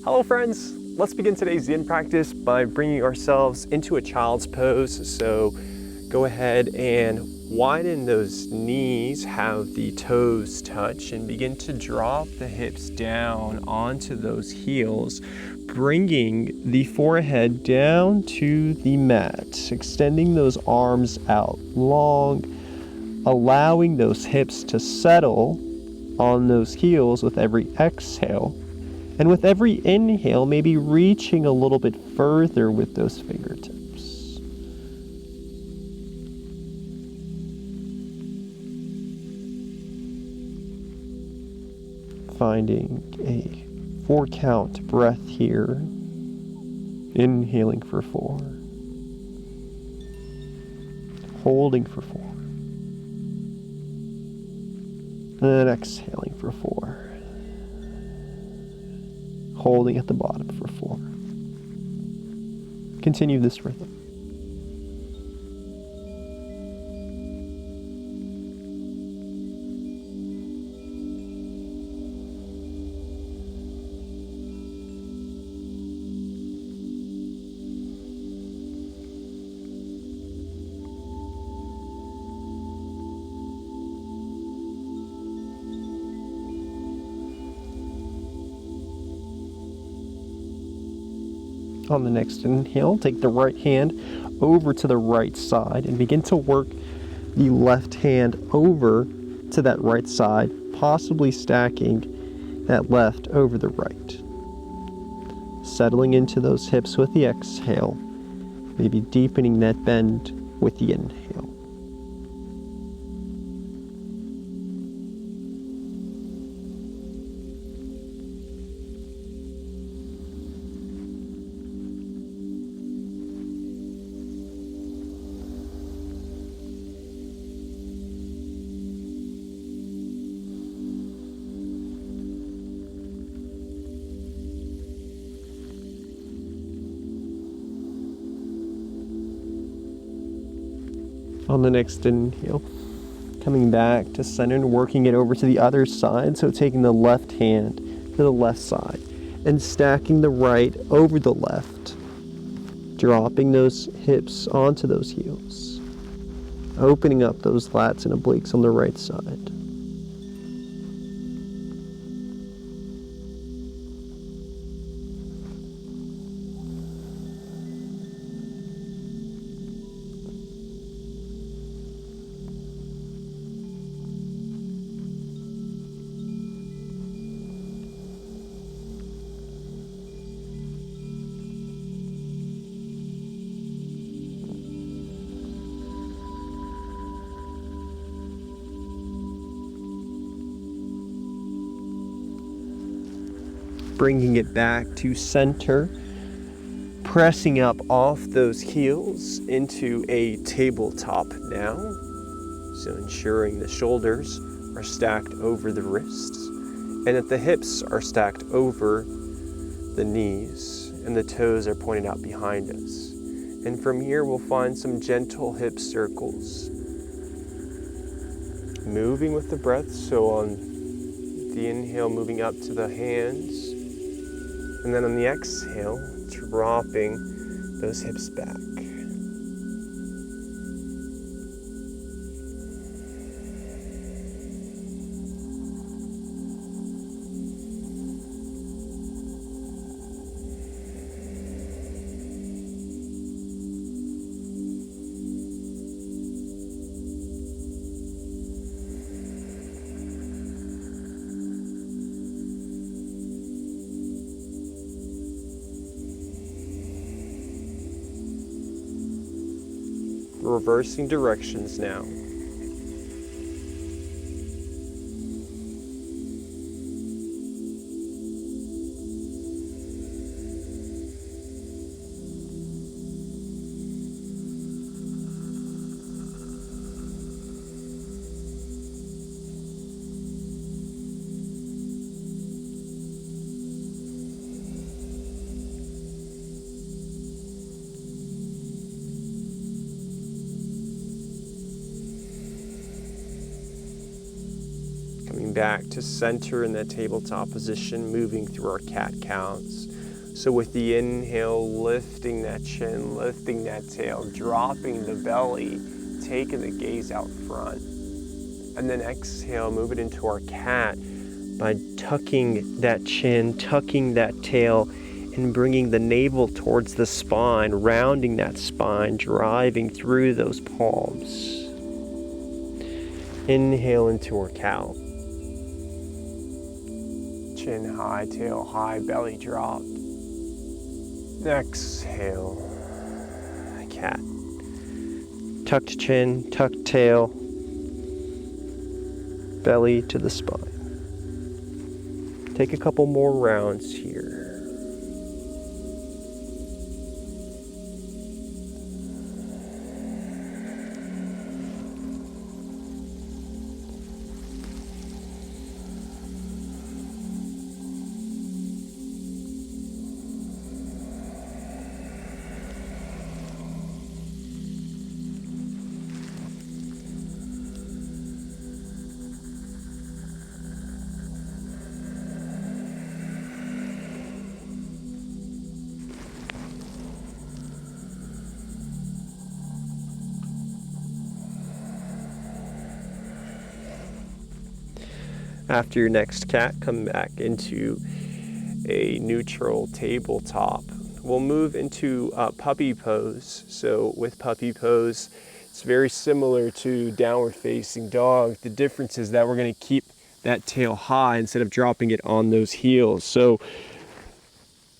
Hello friends, let's begin today's Yin practice by bringing ourselves into a child's pose. So go ahead and widen those knees, have the toes touch, and begin to drop the hips down onto those heels, bringing the forehead down to the mat, extending those arms out long, allowing those hips to settle on those heels with every exhale. And with every inhale, maybe reaching a little bit further with those fingertips. Finding a 4-count breath here. Inhaling for 4. Holding for 4. And exhaling for 4. Holding at the bottom for 4. Continue this rhythm. On the next inhale, take the right hand over to the right side and begin to work the left hand over to that right side, possibly stacking that left over the right. Settling into those hips with the exhale, maybe deepening that bend with the inhale. On the next inhale, coming back to center and working it over to the other side. So taking the left hand to the left side and stacking the right over the left. Dropping those hips onto those heels. Opening up those lats and obliques on the right side. Bringing it back to center, pressing up off those heels into a tabletop now. So ensuring the shoulders are stacked over the wrists and that the hips are stacked over the knees and the toes are pointed out behind us. And from here we'll find some gentle hip circles. Moving with the breath, so on the inhale moving up to the hands. And then on the exhale, dropping those hips back. Reversing directions now. Coming back to center in that tabletop position, moving through our cat counts. So with the inhale, lifting that chin, lifting that tail, dropping the belly, taking the gaze out front. And then exhale, move it into our cat by tucking that chin, tucking that tail, and bringing the navel towards the spine, rounding that spine, driving through those palms. Inhale into our cow. Chin high, tail high, belly dropped. Exhale, cat. Tucked chin, tucked tail, belly to the spine. Take a couple more rounds here. After your next cat, come back into a neutral tabletop. We'll move into puppy pose. So with puppy pose, it's very similar to downward facing dog. The difference is that we're going to keep that tail high instead of dropping it on those heels. So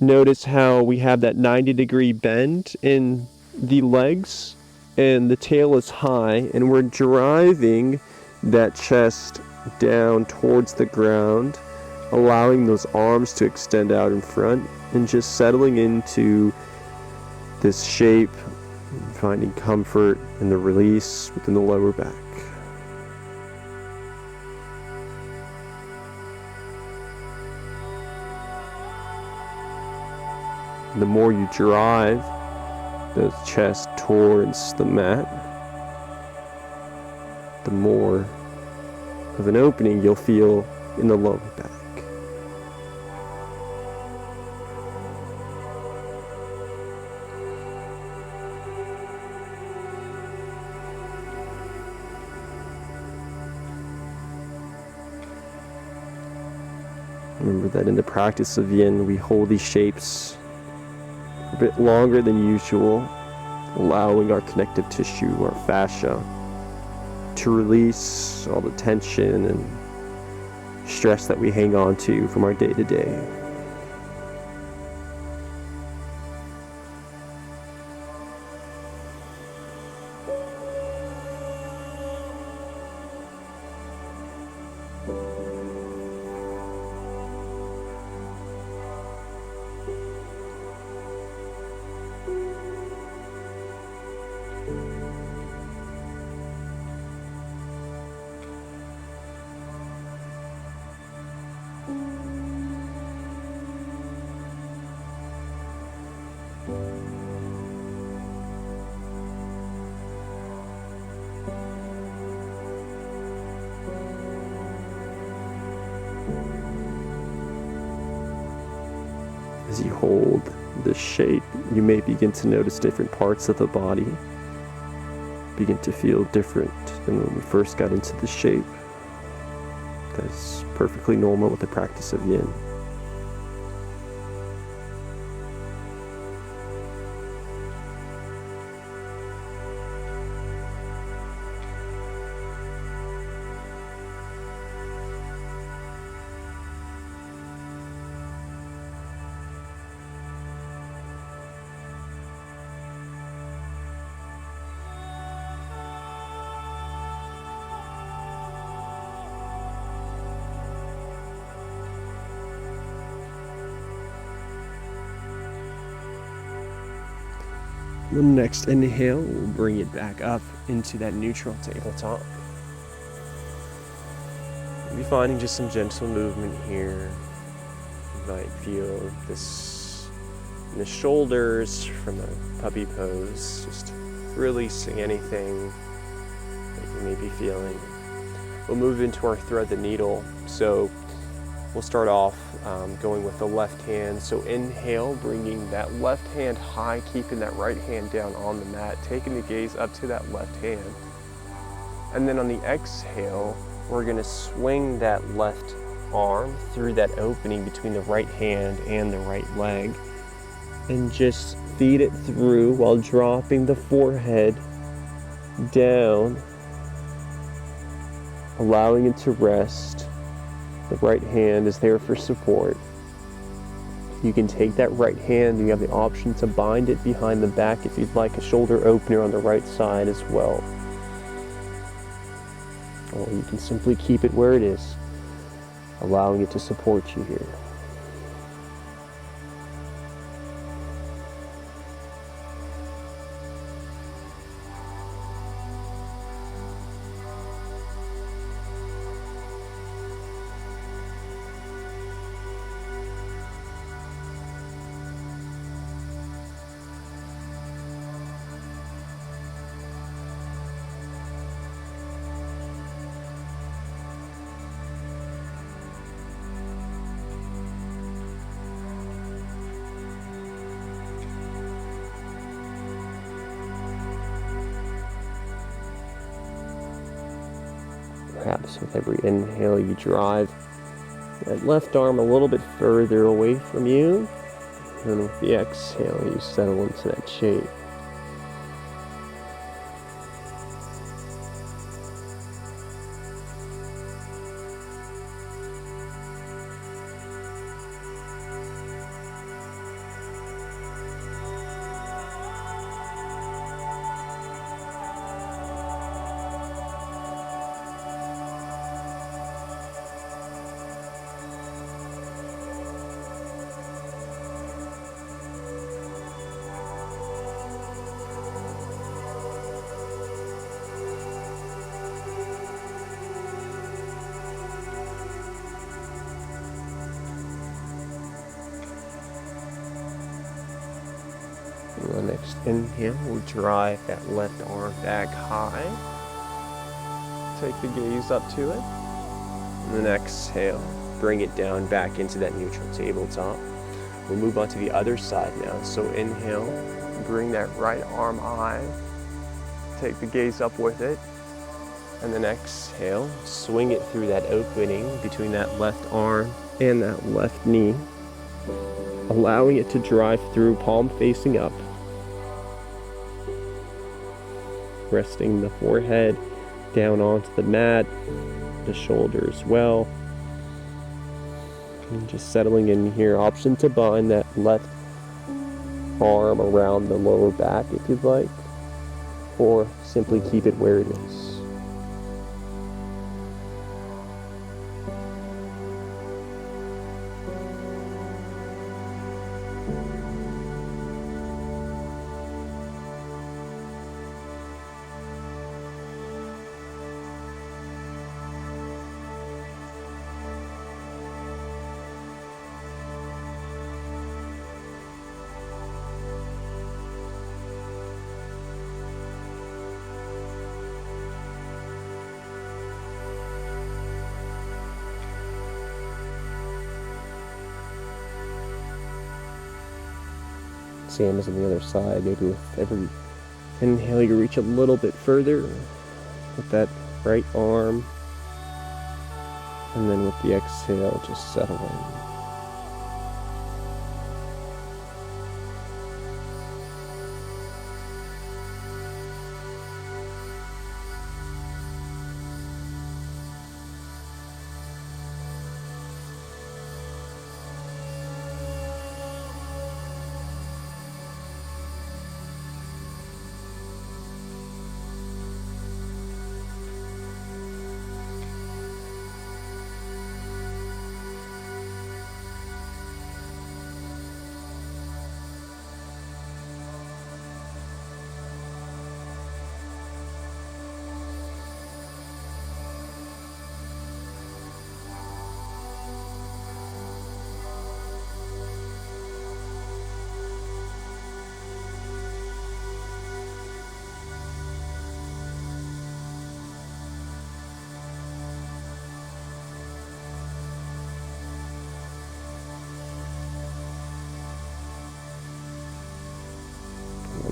notice how we have that 90-degree bend in the legs and the tail is high, and we're driving that chest down towards the ground, allowing those arms to extend out in front and just settling into this shape, finding comfort in the release within the lower back. The more you drive the chest towards the mat, the more of an opening you'll feel in the lower back. Remember that in the practice of yin, we hold these shapes a bit longer than usual, allowing our connective tissue, our fascia, to release all the tension and stress that we hang on to from our day-to-day. As you hold this shape, you may begin to notice different parts of the body begin to feel different than when we first got into the shape. That's perfectly normal with the practice of yin. The next inhale, we'll bring it back up into that neutral tabletop. You'll be finding just some gentle movement here. You might feel this in the shoulders from a puppy pose, just releasing anything that you may be feeling. We'll move into our thread the needle. So We'll start off going with the left hand. So inhale, bringing that left hand high, keeping that right hand down on the mat, taking the gaze up to that left hand. And then on the exhale, we're going to swing that left arm through that opening between the right hand and the right leg, and just feed it through while dropping the forehead down, allowing it to rest. The right hand is there for support. You can take that right hand, you have the option to bind it behind the back if you'd like, a shoulder opener on the right side as well. Or you can simply keep it where it is, allowing it to support you here. Perhaps with every inhale you drive that left arm a little bit further away from you, and with the exhale you settle into that shape. On the next inhale, we'll drive that left arm back high. Take the gaze up to it. And then exhale, bring it down back into that neutral tabletop. We'll move on to the other side now. So inhale, bring that right arm high. Take the gaze up with it. And then exhale, swing it through that opening between that left arm and that left knee, allowing it to drive through, palm facing up. Resting the forehead down onto the mat, the shoulder as well. And just settling in here. Option to bind that left arm around the lower back if you'd like, or simply keep it where it is. Same as on the other side. Maybe with every inhale you reach a little bit further with that right arm, and then with the exhale just settle in.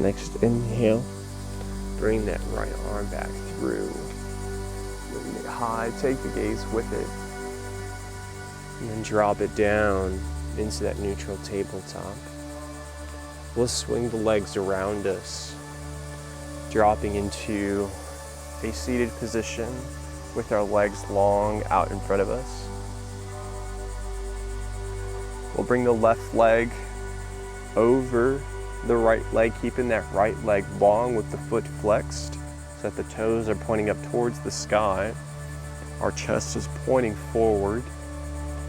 Next inhale, bring that right arm back through. Bring it high, take the gaze with it. And then drop it down into that neutral tabletop. We'll swing the legs around us, dropping into a seated position with our legs long out in front of us. We'll bring the left leg over the right leg, keeping that right leg long with the foot flexed so that the toes are pointing up towards the sky. Our chest is pointing forward.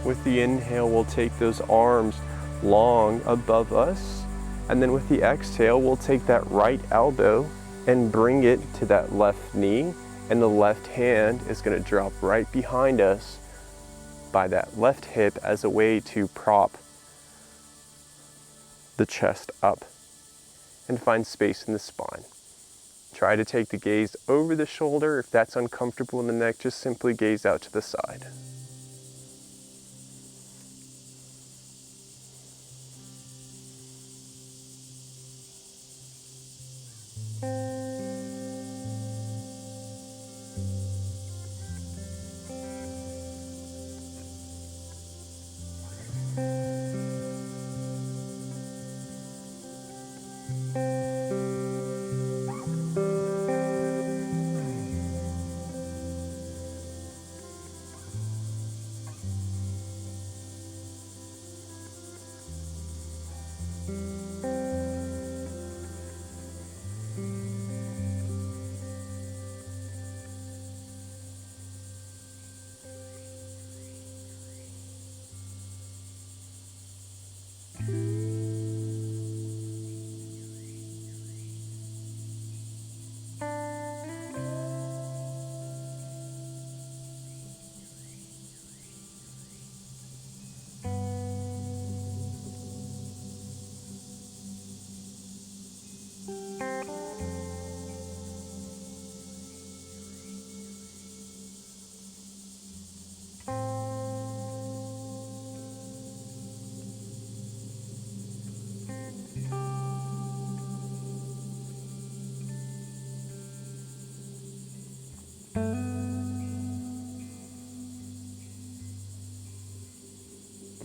With the inhale, we'll take those arms long above us. And then with the exhale, we'll take that right elbow and bring it to that left knee. And the left hand is going to drop right behind us by that left hip as a way to prop the chest up and find space in the spine. Try to take the gaze over the shoulder. If that's uncomfortable in the neck, just simply gaze out to the side.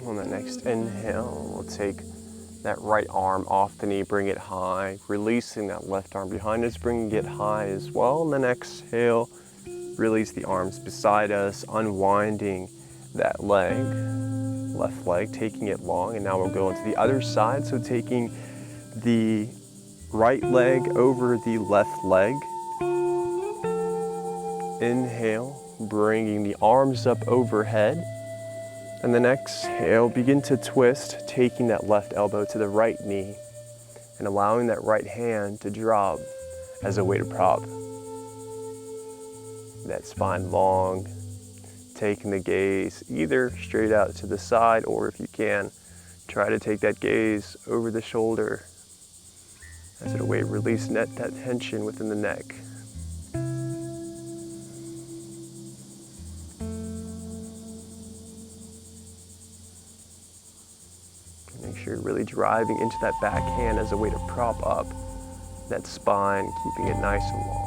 On the next inhale, we'll take that right arm off the knee, bring it high, releasing that left arm behind us, bringing it high as well. And then exhale, release the arms beside us, unwinding that leg, left leg, taking it long. And now we'll go into the other side. So taking the right leg over the left leg. Inhale, bringing the arms up overhead. And then exhale, begin to twist, taking that left elbow to the right knee and allowing that right hand to drop as a way to prop that spine long, taking the gaze either straight out to the side, or if you can, try to take that gaze over the shoulder as a way to release that tension within the neck. Make sure you're really driving into that back hand as a way to prop up that spine, keeping it nice and long.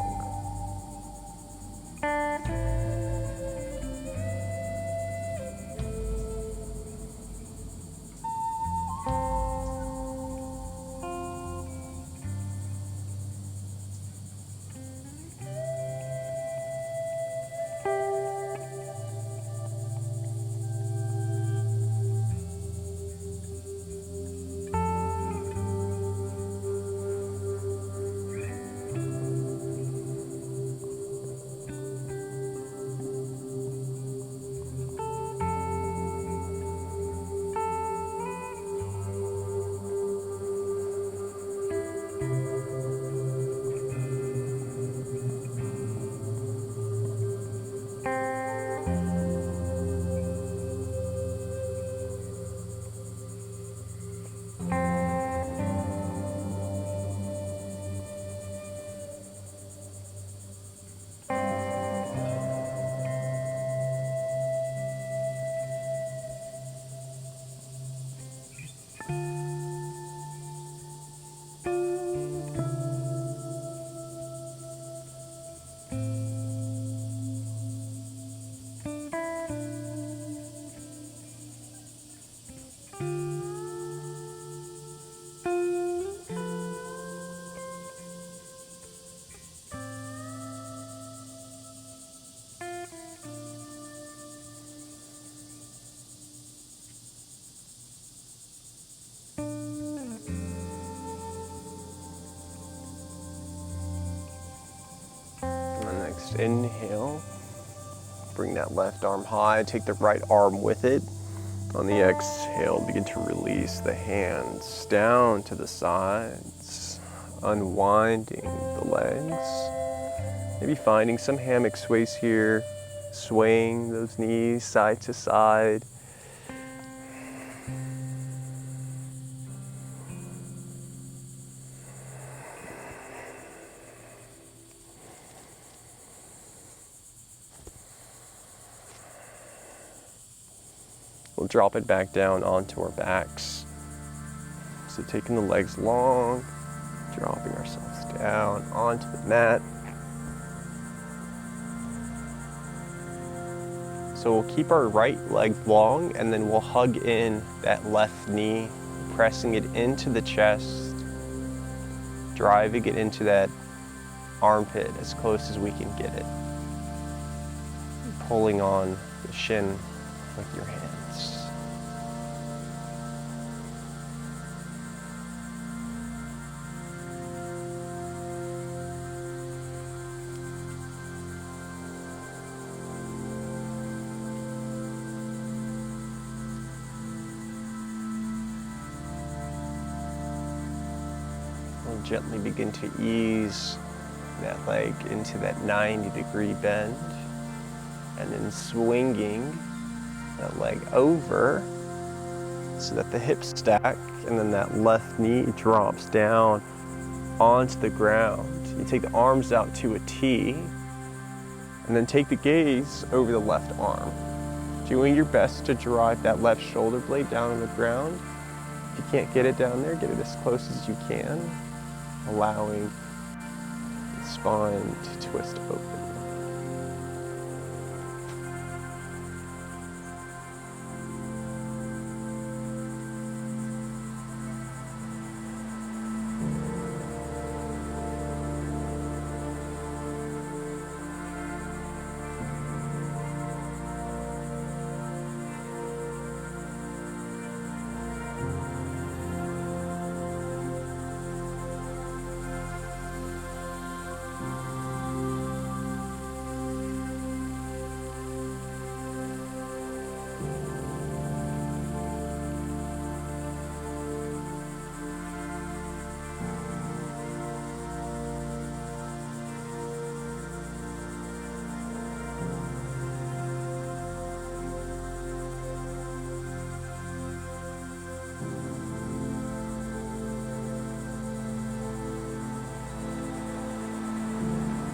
legs. Inhale. Bring that left arm high. Take the right arm with it. On the exhale, begin to release the hands down to the sides, unwinding the legs. Maybe finding some hammock sways here, swaying those knees side to side. We'll drop it back down onto our backs. So taking the legs long, dropping ourselves down onto the mat. So we'll keep our right leg long and then we'll hug in that left knee, pressing it into the chest, driving it into that armpit as close as we can get it. Pulling on the shin with your hands. We'll gently begin to ease that leg into that 90-degree bend, and then swinging that leg over so that the hips stack, and then that left knee drops down onto the ground. You take the arms out to a T, and then take the gaze over the left arm, doing your best to drive that left shoulder blade down on the ground. If you can't get it down there, get it as close as you can, allowing the spine to twist open.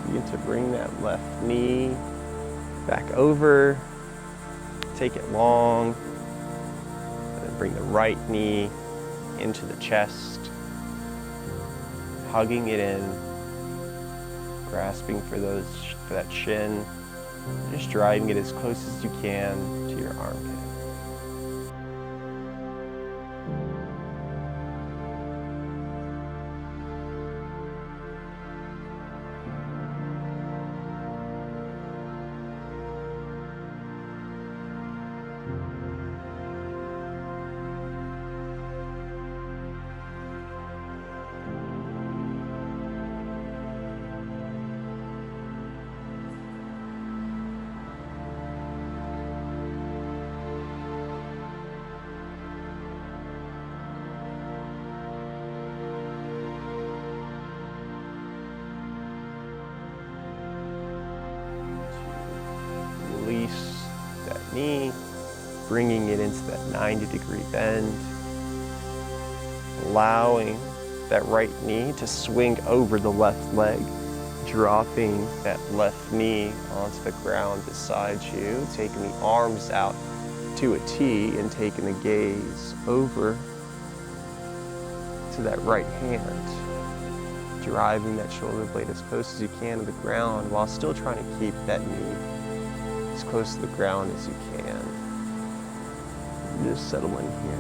Begin to bring that left knee back over, take it long, and then bring the right knee into the chest, hugging it in, grasping for that shin, just driving it as close as you can to your armpit. Release that knee, bringing it into that 90-degree bend, allowing that right knee to swing over the left leg, dropping that left knee onto the ground beside you, taking the arms out to a T and taking the gaze over to that right hand, driving that shoulder blade as close as you can to the ground while still trying to keep that knee as close to the ground as you can. Just settle in here.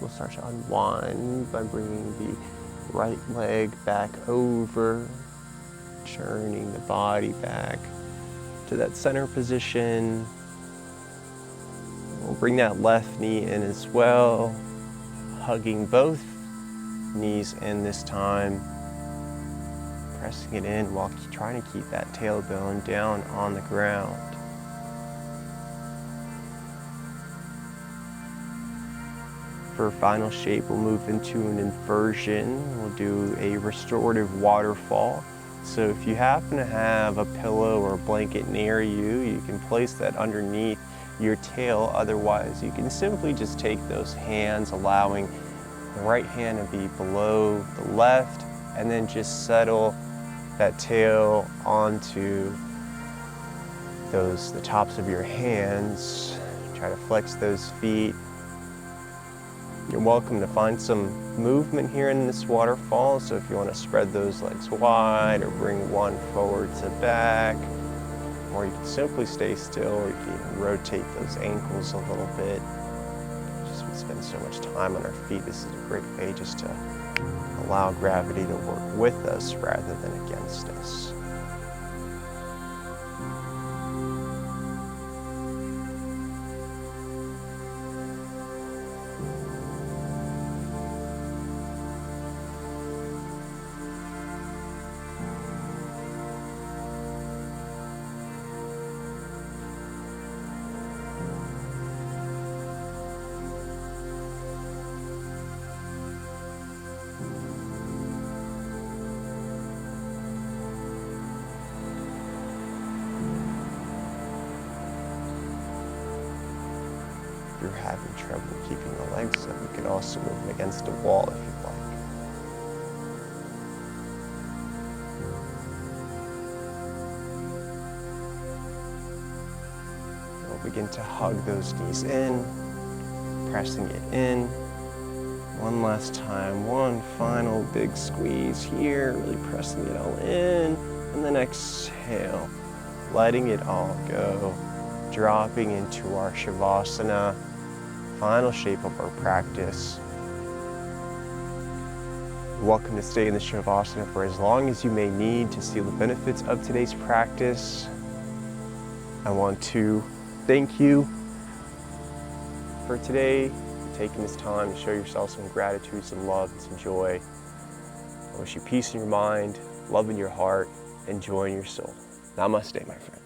We'll start to unwind by bringing the right leg back over, turning the body back to that center position. We'll bring that left knee in as well, hugging both knees in this time, pressing it in while trying to keep that tailbone down on the ground. For final shape, we'll move into an inversion. We'll do a restorative waterfall. So if you happen to have a pillow or a blanket near you, you can place that underneath your tail. Otherwise, you can simply just take those hands, allowing the right hand to be below the left, and then just settle that tail onto the tops of your hands. Try to flex those feet. You're welcome to find some movement here in this waterfall. So if you want to spread those legs wide or bring one forward to back, or you can simply stay still, or you can even rotate those ankles a little bit. Just we spend so much time on our feet, this is a great way just to allow gravity to work with us rather than against us. If you're having trouble keeping the legs up, you could also move them against a wall if you'd like. We'll begin to hug those knees in, pressing it in. One last time, one final big squeeze here, really pressing it all in, and then exhale, letting it all go, dropping into our shavasana, final shape of our practice. You're welcome to stay in the shavasana for as long as you may need to see the benefits of today's practice. I want to thank you for today, for taking this time to show yourself some gratitude, some love, and some joy. I wish you peace in your mind, love in your heart, and joy in your soul. Namaste, my friend.